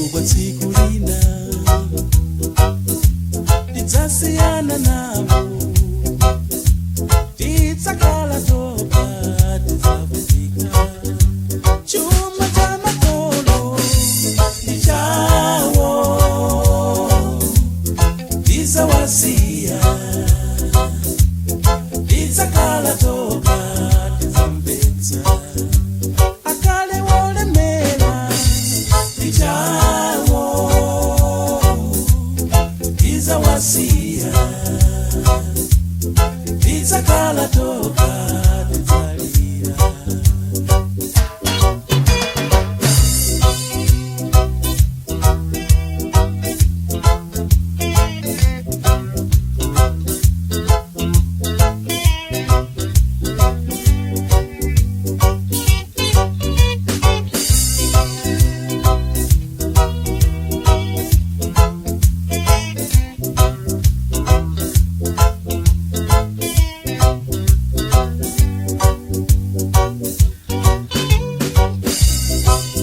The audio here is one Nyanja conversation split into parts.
chifukwa tsiku lina tidzasiyana nawo, tidzakhala topa, tidzavutika. Chuma cha makolo ni chawo, tidzawasiya, tidzakhala topa, tidzamvetsa. Akale wolemera ni chawo, tidzawasiya, tidzakhala topa, tidzalira.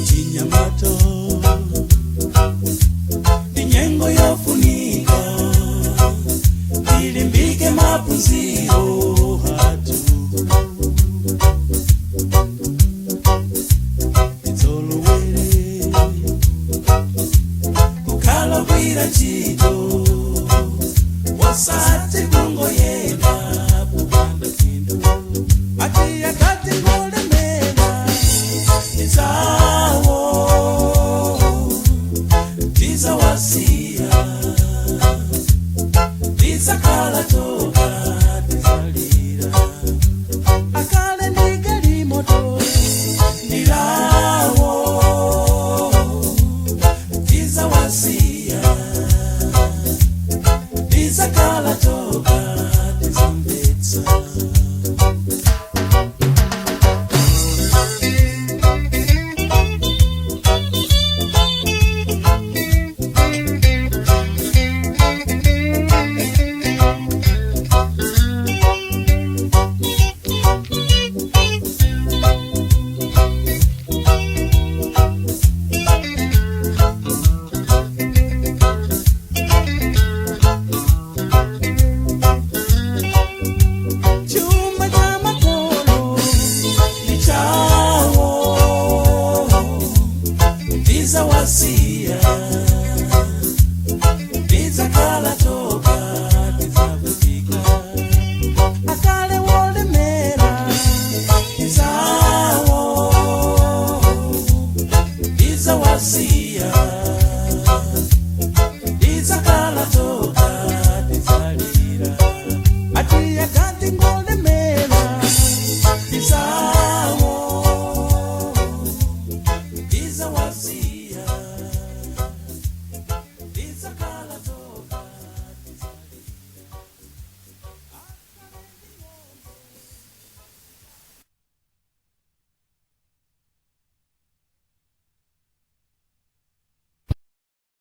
Chinyamato ni nyengo yofunika, ilimbike mapunziro hatu. Tizolowere kukhala kwira chito, wasati kungoyenda kupanda kindu. Ati akati ngolemera nizawo, tidzawasiya, tidzakhala topa, tidzalira. Akale ndigali moto ndilawo, tidzawasiya, tidzakhala topa, tidzamvetsa. Chuma cha makolo ni chawo, tidzawasiya, tidzakhala topa, tidzavutika. Akale wolemera nizawo, tidzawasiya,